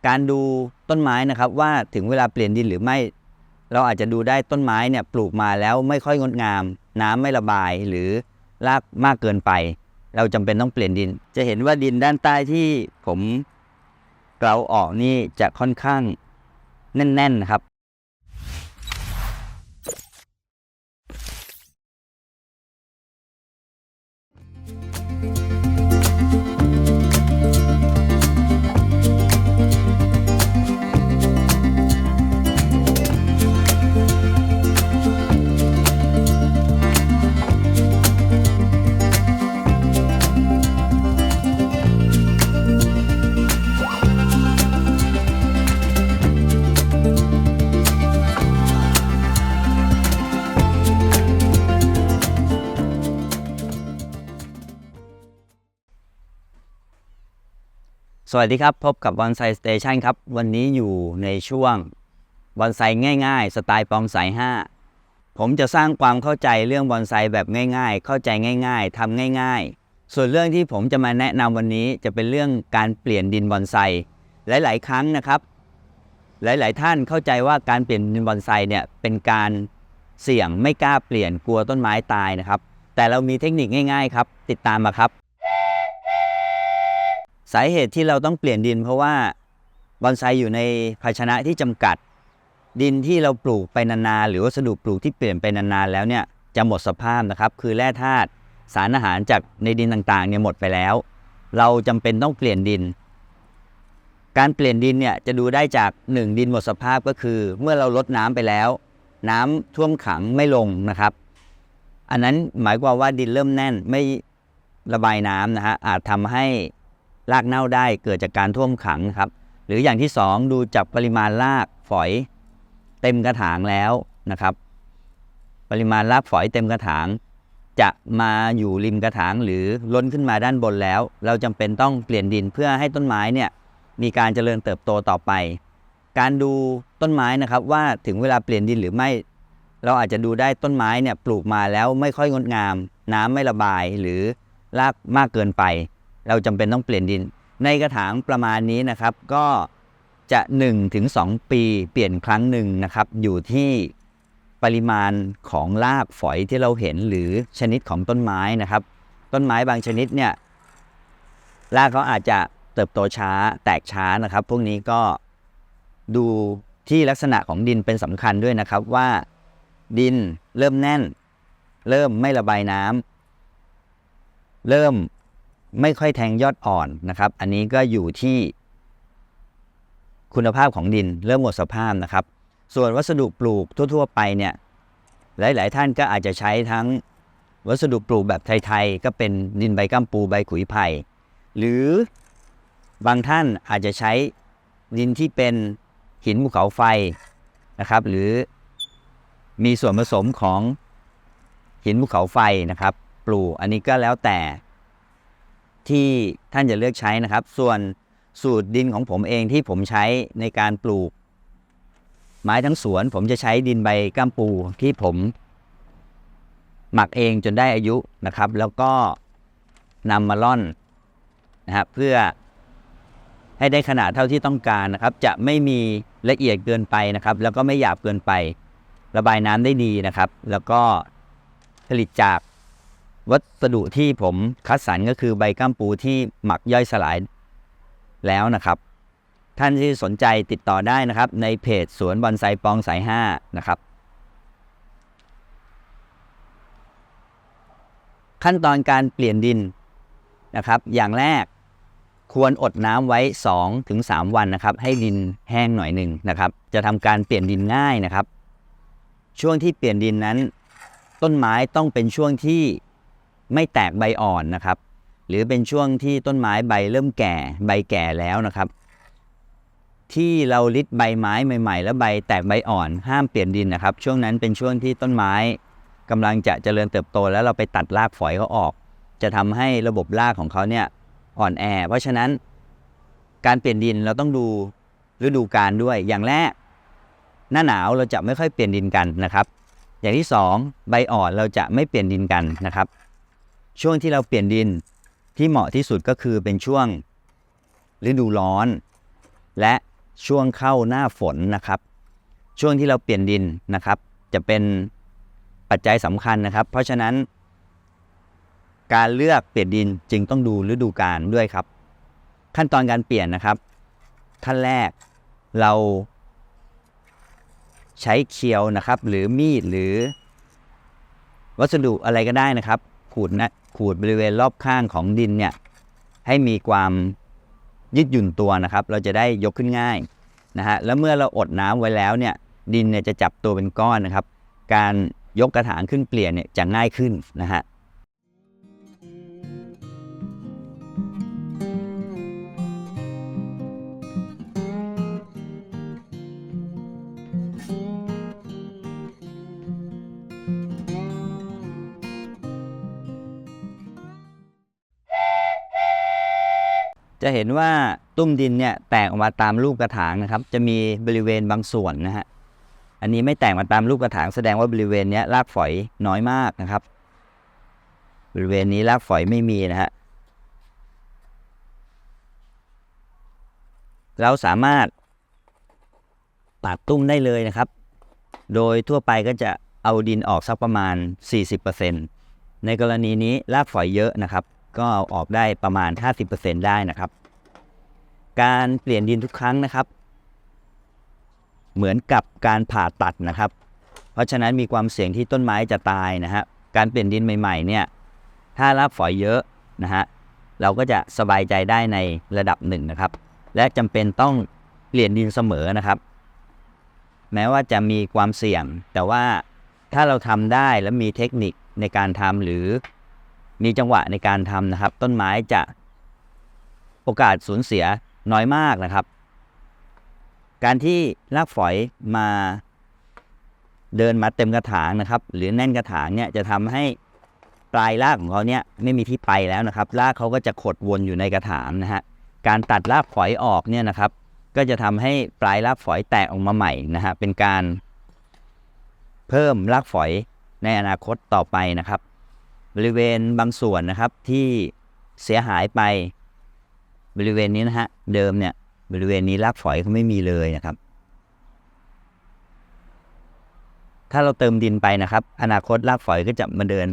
การดูต้นไม้นะครับว่าถึงเวลาเปลี่ยนดินหรือไม่เราอาจจะดูได้ต้นไม้เนี่ยปลูกมาแล้วไม่ค่อยงดงามน้ำไม่ระบายหรือรากมากเกินไปเราจำเป็นต้องเปลี่ยนดินจะเห็นว่าดินด้านใต้ที่ผมเกลาออกนี่จะค่อนข้างแน่นๆนะครับสวัสดีครับพบกับบอนไซสเตชันครับวันนี้อยู่ในช่วงบอนไซง่ายๆสไตล์ปองสาย5ผมจะสร้างความเข้าใจเรื่องบอนไซแบบง่ายๆเข้าใจง่ายๆทำง่ายๆส่วนเรื่องที่ผมจะมาแนะนำวันนี้จะเป็นเรื่องการเปลี่ยนดินบอนไซหลายๆครั้งนะครับหลายๆท่านเข้าใจว่าการเปลี่ยนดินบอนไซเนี่ยเป็นการเสี่ยงไม่กล้าเปลี่ยนกลัวต้นไม้ตายนะครับแต่เรามีเทคนิคง่ายๆครับติดตามมาครับสาเหตุที่เราต้องเปลี่ยนดินเพราะว่าบอนไซอยู่ในภาชนะที่จำกัดดินที่เราปลูกไปนานๆหรือวัสดุปลูกที่เปลี่ยนไปนานๆแล้วเนี่ยจะหมดสภาพนะครับคือแร่ธาตุสารอาหารจากในดินต่างๆเนี่ยหมดไปแล้วเราจำเป็นต้องเปลี่ยนดินการเปลี่ยนดินเนี่ยจะดูได้จาก1ดินหมดสภาพก็คือเมื่อเราลดน้ำไปแล้วน้ำท่วมขังไม่ลงนะครับอันนั้นหมายความว่าดินเริ่มแน่นไม่ระบายน้ำนะฮะอาจทำให้รากเน่าได้เกิดจากการท่วมขังครับหรืออย่างที่2ดูจากปริมาณรากฝอยเต็มกระถางแล้วนะครับปริมาณรากฝอยเต็มกระถางจะมาอยู่ริมกระถางหรือล้นขึ้นมาด้านบนแล้วเราจำเป็นต้องเปลี่ยนดินเพื่อให้ต้นไม้เนี่ยมีการเจริญเติบโตต่อไปการดูต้นไม้นะครับว่าถึงเวลาเปลี่ยนดินหรือไม่เราอาจจะดูได้ต้นไม้เนี่ยปลูกมาแล้วไม่ค่อยงดงามน้ำไม่ระบายหรือรากมากเกินไปเราจำเป็นต้องเปลี่ยนดินในกระถางประมาณนี้นะครับก็จะ 1-2 ปีเปลี่ยนครั้งหนึ่งนะครับอยู่ที่ปริมาณของรากฝอยที่เราเห็นหรือชนิดของต้นไม้นะครับต้นไม้บางชนิดเนี่ยรากเขาอาจจะเติบโตช้าแตกช้านะครับพวกนี้ก็ดูที่ลักษณะของดินเป็นสำคัญด้วยนะครับว่าดินเริ่มแน่นเริ่มไม่ระบายน้ำเริ่มไม่ค่อยแทงยอดอ่อนนะครับอันนี้ก็อยู่ที่คุณภาพของดินเริ่มหมดสภาพนะครับส่วนวัสดุปลูกทั่วๆไปเนี่ยหลายๆท่านก็อาจจะใช้ทั้งวัสดุปลูกแบบไทยๆก็เป็นดินใบกัมปูใบขุยไผ่หรือบางท่านอาจจะใช้ดินที่เป็นหินภูเขาไฟนะครับหรือมีส่วนผสมของหินภูเขาไฟนะครับปลูกอันนี้ก็แล้วแต่ที่ท่านจะเลือกใช้นะครับส่วนสูตรดินของผมเองที่ผมใช้ในการปลูกไม้ทั้งสวนผมจะใช้ดินใบกัมปูที่ผมหมักเองจนได้อายุนะครับแล้วก็นำมาร่อนนะครับเพื่อให้ได้ขนาดเท่าที่ต้องการนะครับจะไม่มีละเอียดเกินไปนะครับแล้วก็ไม่หยาบเกินไประบายน้ำได้ดีนะครับแล้วก็ผลิตจากวัสดุที่ผมคัดสรรก็คือใบกัมปูที่หมักย่อยสลายแล้วนะครับท่านที่สนใจติดต่อได้นะครับในเพจสวนบอนไซปองสาย5นะครับขั้นตอนการเปลี่ยนดินนะครับอย่างแรกควรอดน้ำไว้ 2-3 วันนะครับให้ดินแห้งหน่อยหนึ่งนะครับจะทำการเปลี่ยนดินง่ายนะครับช่วงที่เปลี่ยนดินนั้นต้นไม้ต้องเป็นช่วงที่ไม่แตกใบอ่อนนะครับหรือเป็นช่วงที่ต้นไม้ใบเริ่มแก่ใบแก่แล้วนะครับที่เราลิดใบไม้ใหม่ๆแล้วใบแตกใบอ่อนห้ามเปลี่ยนดินนะครับช่วงนั้นเป็นช่วงที่ต้นไม้กำลังจะเจริญเติบโตแล้วเราไปตัดรากฝอยเขาออกจะทำให้ระบบรากของเขาเนี่ยอ่อนแอเพราะฉะนั้นการเปลี่ยนดินเราต้องดูฤดูกาลด้วยอย่างแรกหน้าหนาวเราจะไม่ค่อยเปลี่ยนดินกันนะครับอย่างที่2ใบอ่อนเราจะไม่เปลี่ยนดินกันนะครับช่วงที่เราเปลี่ยนดินที่เหมาะที่สุดก็คือเป็นช่วงฤดูร้อนและ ช่วงเข้าหน้าฝนนะครับช่วงที่เราเปลี่ยนดินนะครับจะเป็นปัจจัยสำคัญนะครับเพราะฉะนั้นการเลือกเปลี่ยนดินจึงต้องดูฤดูกาลด้วยครับขั้นตอนการเปลี่ยนนะครับขั้นแรกเราใช้เคียวนะครับหรือมีดหรือวัสดุอะไรก็ได้นะครับขูดบริเวณรอบข้างของดินเนี่ยให้มีความยืดหยุ่นตัวนะครับเราจะได้ยกขึ้นง่ายนะฮะแล้วเมื่อเราอดน้ำไว้แล้วเนี่ยดินเนี่ยจะจับตัวเป็นก้อนนะครับการยกกระถางขึ้นเปลี่ยนเนี่ยจะง่ายขึ้นนะฮะจะเห็นว่าตุ้มดินเนี่ยแตกออกมาตามรูปกระถางนะครับจะมีบริเวณบางส่วนนะฮะอันนี้ไม่แตกมาตามรูปกระถางแสดงว่าบริเวณนี้รากฝอยน้อยมากนะครับบริเวณนี้รากฝอยไม่มีนะฮะเราสามารถตัดตุ้มได้เลยนะครับโดยทั่วไปก็จะเอาดินออกสักประมาณ 40% ในกรณีนี้รากฝอยเยอะนะครับก็เอาออกได้ประมาณ 50% ได้นะครับการเปลี่ยนดินทุกครั้งนะครับเหมือนกับการผ่าตัดนะครับเพราะฉะนั้นมีความเสี่ยงที่ต้นไม้จะตายนะฮะการเปลี่ยนดินใหม่ๆเนี่ยถ้ารากฝอยเยอะนะฮะเราก็จะสบายใจได้ในระดับหนึ่งนะครับและจำเป็นต้องเปลี่ยนดินเสมอนะครับแม้ว่าจะมีความเสี่ยงแต่ว่าถ้าเราทำได้และมีเทคนิคในการทำหรือมีจังหวะในการทำนะครับต้นไม้จะโอกาสสูญเสียน้อยมากนะครับการที่รากฝอยมาเดินมาเต็มกระถางนะครับหรือแน่นกระถางเนี่ยจะทำให้ปลายรากของเขาเนี่ยไม่มีที่ไปแล้วนะครับรากเขาก็จะขดวนอยู่ในกระถางนะฮะการตัดรากฝอยออกเนี่ยนะครับก็จะทำให้ปลายรากฝอยแตกออกมาใหม่นะฮะเป็นการเพิ่มรากฝอยในอนาคตต่อไปนะครับบริเวณบางส่วนนะครับที่เสียหายไปบริเวณนี้นะฮะเดิมเนี่ยบริเวณนี้รากฝอยเขาไม่มีเลยนะครับถ้าเราเติมดินไปนะครับอนาคตรากฝอยก็จะมาเดิน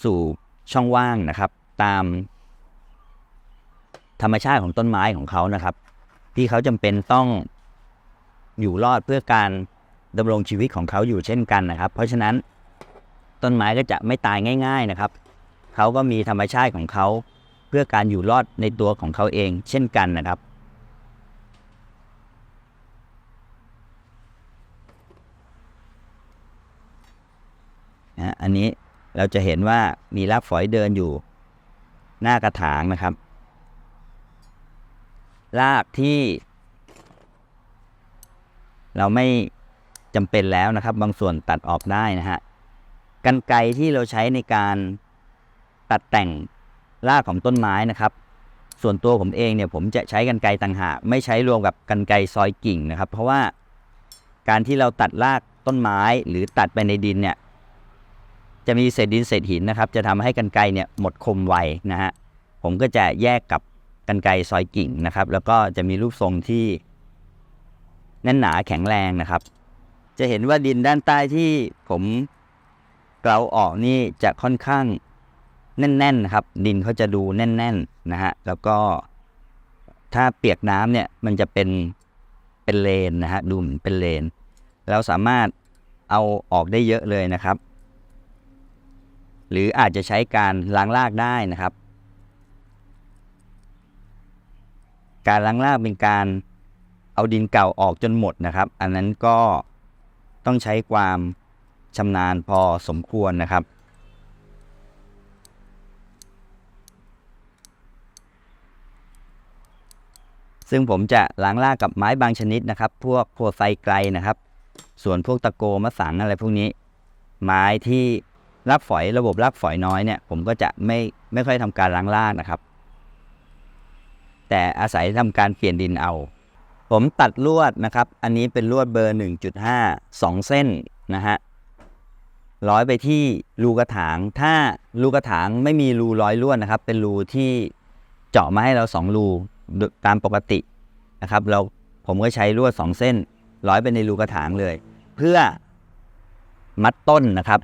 สู่ช่องว่างนะครับตามธรรมชาติของต้นไม้ของเขานะครับที่เขาจำเป็นต้องอยู่รอดเพื่อการดำรงชีวิตของเขาอยู่เช่นกันนะครับเพราะฉะนั้นต้นไม้ก็จะไม่ตายง่ายๆนะครับเขาก็มีธรรมชาติของเขาเพื่อการอยู่รอดในตัวของเขาเองเช่นกันนะครับอันนี้เราจะเห็นว่ามีรากฝอยเดินอยู่หน้ากระถางนะครับรากที่เราไม่จำเป็นแล้วนะครับบางส่วนตัดออกได้นะฮะกรรไกรที่เราใช้ในการตัดแต่งรากของต้นไม้นะครับส่วนตัวผมเองเนี่ยผมจะใช้กรรไกรต่างหากไม่ใช้รวมกับกรรไกรซอยกิ่งนะครับเพราะว่าการที่เราตัดรากต้นไม้หรือตัดไปในดินเนี่ยจะมีเศษดินเศษหินนะครับจะทำให้กรรไกรเนี่ยหมดคมไวนะฮะผมก็จะแยกกับกรรไกรซอยกิ่งนะครับแล้วก็จะมีรูปทรงที่แน่นหนาแข็งแรงนะครับจะเห็นว่าดินด้านใต้ที่ผมเกลาออกนี่จะค่อนข้างแน่นๆนะครับดินเขาจะดูแน่นๆนะฮะแล้วก็ถ้าเปียกน้ำเนี่ยมันจะเป็นเลนนะฮะดูเหมือนเป็นเลนเราสามารถเอาออกได้เยอะเลยนะครับหรืออาจจะใช้การล้างรากได้นะครับการล้างรากเป็นการเอาดินเก่าออกจนหมดนะครับอันนั้นก็ต้องใช้ความชำนาญพอสมควรนะครับซึ่งผมจะล้างรากกับไม้บางชนิดนะครับพวกโพไซไกลนะครับส่วนพวกตะโกมะสังอะไรพวกนี้ไม้ที่รากฝอยระบบรากฝอยน้อยเนี่ยผมก็จะไม่ค่อยทำการล้างรากนะครับแต่อาศัยทำการเปลี่ยนดินเอาผมตัดลวดนะครับอันนี้เป็นลวดเบอร์ 1.5 2 เส้นนะฮะร้อยไปที่รูกระถางถ้ารูกระถางไม่มีรูร้อยลวดนะครับเป็นรูที่เจาะมาให้เรา2รูตามปกตินะครับเรา ผมก็ใช้ลวด2 เส้นร้อยไปในรูกระถางเลยเพื่อมัดต้นนะครับ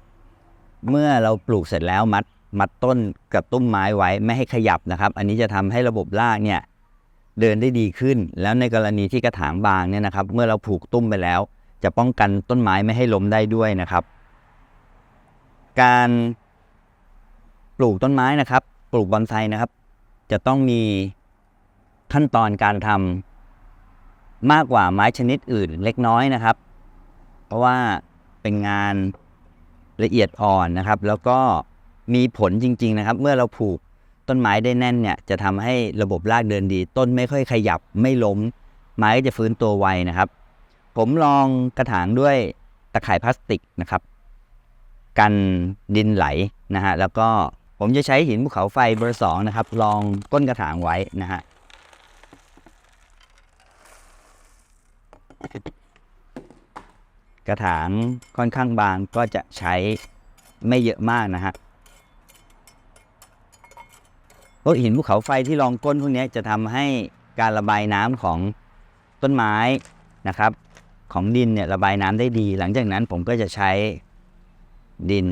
เมื่อเราปลูกเสร็จแล้วมัดต้นกับต้นไม้ไว้ไม่ให้ขยับนะครับอันนี้จะทำให้ระบบรากเนี่ยเดินได้ดีขึ้นแล้วในกรณีที่กระถางบางเนี่ยนะครับเมื่อเราผูกตุ้มไปแล้วจะป้องกันต้นไม้ไม่ให้ล้มได้ด้วยนะครับการปลูกต้นไม้นะครับปลูกบอนไซนะครับจะต้องมีขั้นตอนการทำมากกว่าไม้ชนิดอื่นเล็กน้อยนะครับเพราะว่าเป็นงานละเอียดอ่อนนะครับแล้วก็มีผลจริงๆนะครับเมื่อเราผูกต้นไม้ได้แน่นเนี่ยจะทำให้ระบบรากเดินดีต้นไม่ค่อยขยับไม่ล้มไม้ก็จะฟื้นตัวไวนะครับผมลองกระถางด้วยตะข่ายพลาสติกนะครับกันดินไหลนะฮะแล้วก็ผมจะใช้หินภูเขาไฟเบอร์ 2นะครับรองก้นกระถางไว้นะฮะกระถางค่อนข้างบางก็จะใช้ไม่เยอะมากนะฮะเพราะหินภูเขาไฟที่รองก้นพวกนี้จะทำให้การระบายน้ำของต้นไม้นะครับของดินเนี่ยระบายน้ำได้ดีหลังจากนั้นผมก็จะใช้ดิน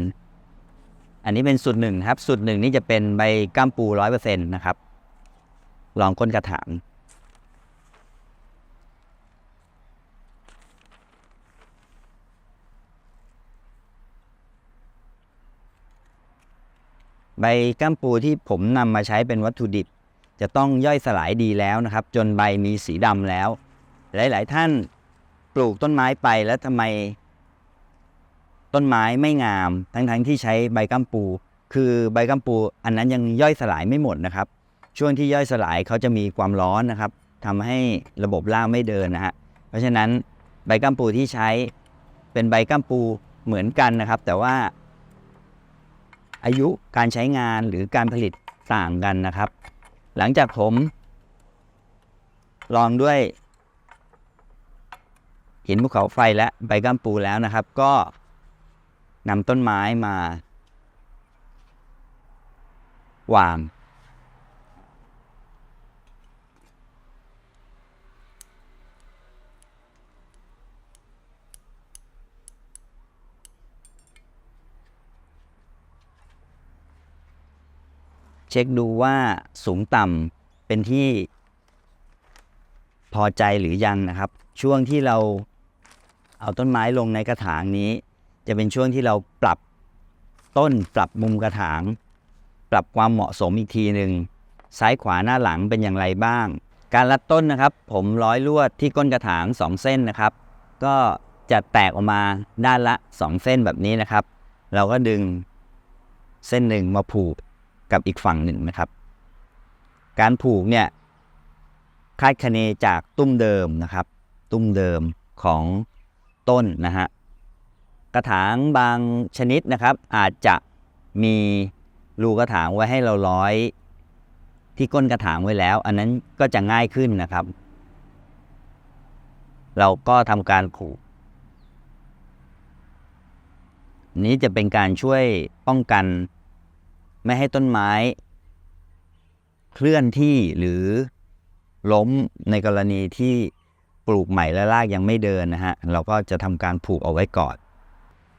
อันนี้เป็นสูตร 1ครับสูตร 1นี่จะเป็นใบก้ามปู 100% นะครับรองก้นกระถางใบก้ามปูที่ผมนำมาใช้เป็นวัตถุดิบจะต้องย่อยสลายดีแล้วนะครับจนใบมีสีดำแล้วหลายๆท่านปลูกต้นไม้ไปแล้วทำไมต้นไม้ไม่งามทั้งที่ใช้ใบก้ามปูคือใบก้ามปูอันนั้นยังย่อยสลายไม่หมดนะครับช่วงที่ย่อยสลายเขาจะมีความร้อนนะครับทำให้ระบบรากไม่เดินนะฮะเพราะฉะนั้นใบก้ามปูที่ใช้เป็นใบก้ามปูเหมือนกันนะครับแต่ว่าอายุการใช้งานหรือการผลิตต่างกันนะครับหลังจากผมลองด้วยหินภูเขาไฟและใบก้ามปูแล้วนะครับก็นำต้นไม้มาวางเช็คดูว่าสูงต่ำเป็นที่พอใจหรือยังนะครับช่วงที่เราเอาต้นไม้ลงในกระถางนี้จะเป็นช่วงที่เราปรับต้นปรับมุมกระถางปรับความเหมาะสมอีกทีหนึ่งซ้ายขวาหน้าหลังเป็นอย่างไรบ้างการรัดต้นนะครับผมร้อยลวดที่ก้นกระถาง2 เส้นนะครับก็จะแตกออกมาด้านละ2 เส้นแบบนี้นะครับเราก็ดึงเส้นหนึ่งมาผูกกับอีกฝั่งหนึ่งนะครับการผูกเนี่ยคาดคะเนจากตุ้มเดิมนะครับตุ้มเดิมของต้นนะฮะกระถางบางชนิดนะครับอาจจะมีรูกระถางไว้ให้เราร้อยที่ก้นกระถางไว้แล้วอันนั้นก็จะง่ายขึ้นนะครับเราก็ทำการผูกนี้จะเป็นการช่วยป้องกันไม่ให้ต้นไม้เคลื่อนที่หรือล้มในกรณีที่ปลูกใหม่และรากยังไม่เดินนะฮะเราก็จะทำการผูกเอาไว้ก่อน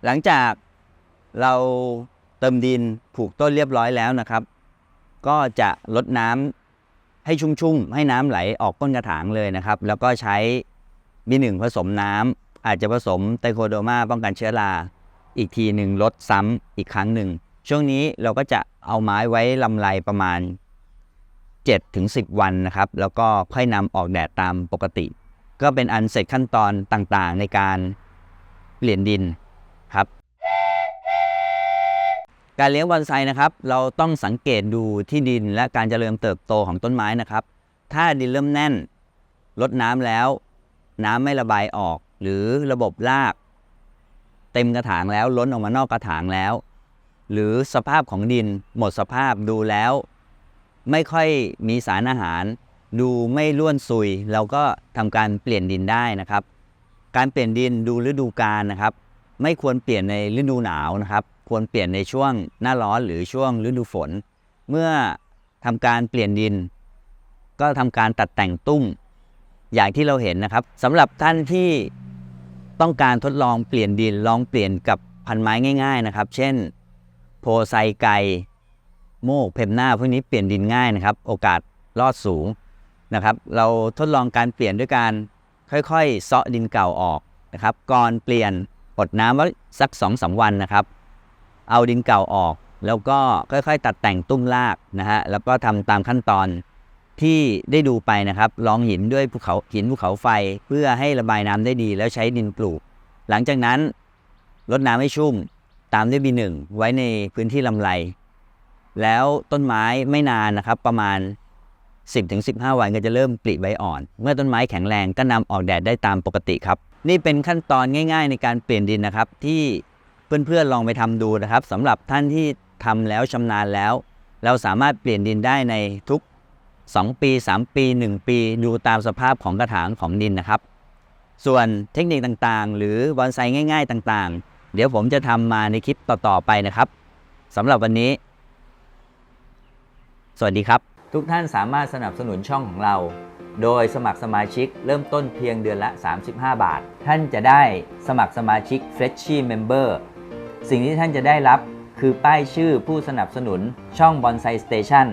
หลังจากเราเติมดินผูกต้นเรียบร้อยแล้วนะครับก็จะรดน้ำให้ชุ่มๆให้น้ำไหลออกก้นกระถางเลยนะครับแล้วก็ใช้B1ผสมน้ำอาจจะผสมไตรโคโดมาป้องกันเชื้อราอีกทีหนึ่งลดซ้ำอีกครั้งหนึ่งช่วงนี้เราก็จะเอาไม้ไว้ลำไรประมาณ 7-10 วันนะครับแล้วก็ค่อยนำออกแดดตามปกติก็เป็นอันเสร็จขั้นตอนต่างๆในการเปลี่ยนดินครับการเลี้ยงบอนไซนะครับเราต้องสังเกตดูที่ดินและการเจริญเติบโตของต้นไม้นะครับถ้าดินเริ่มแน่นรดน้ำแล้วน้ำไม่ระบายออกหรือระบบรากเต็มกระถางแล้วล้นออกมานอกกระถางแล้วหรือสภาพของดินหมดสภาพดูแล้วไม่ค่อยมีสารอาหารดูไม่ร่วนซุยเราก็ทำการเปลี่ยนดินได้นะครับการเปลี่ยนดินดูฤดูกาลนะครับไม่ควรเปลี่ยนในฤดูหนาวนะครับควรเปลี่ยนในช่วงหน้าร้อนหรือช่วงฤดูฝนเมื่อทำการเปลี่ยนดินก็ทำการตัดแต่งตุ้ม อย่างที่เราเห็นนะครับสำหรับท่านที่ต้องการทดลองเปลี่ยนดินลองเปลี่ยนกับพันไม้ง่ายๆนะครับเช่นโพไซไกโมกเพมหน้าพวกนี้เปลี่ยนดินง่ายนะครับโอกาสรอดสูงนะครับเราทดลองการเปลี่ยนด้วยการค่อยๆเซาะดินเก่าออกนะครับก่อนเปลี่ยนอดน้ำไว้สัก 2-3 วันนะครับเอาดินเก่าออกแล้วก็ค่อยๆตัดแต่งตุ้มรากนะฮะแล้วก็ทำตามขั้นตอนที่ได้ดูไปนะครับรองหินด้วยภูเขาไฟเพื่อให้ระบายน้ำได้ดีแล้วใช้ดินปลูกหลังจากนั้นรดน้ำให้ชุ่มตามด้วย B1 ไว้ในพื้นที่ลำไรแล้วต้นไม้ไม่นานนะครับประมาณ 10-15 วันก็จะเริ่มปลิใบอ่อนเมื่อต้นไม้แข็งแรงก็นำออกแดดได้ตามปกติครับนี่เป็นขั้นตอนง่ายๆในการเปลี่ยนดินนะครับที่เพื่อนๆลองไปทำดูนะครับสำหรับท่านที่ทำแล้วชำนาญแล้วเราสามารถเปลี่ยนดินได้ในทุก2 ปี 3 ปี 1 ปีดูตามสภาพของกระถางของดินนะครับส่วนเทคนิคต่างๆหรือบอนไซง่ายๆต่างๆเดี๋ยวผมจะทำมาในคลิปต่อๆไปนะครับสำหรับวันนี้สวัสดีครับทุกท่านสามารถสนับสนุนช่องของเราโดยสมัครสมาชิกเริ่มต้นเพียงเดือนละ35 บาทท่านจะได้สมัครสมาชิก Freshie Member สิ่งที่ท่านจะได้รับคือป้ายชื่อผู้สนับสนุนช่อง Bonsai Station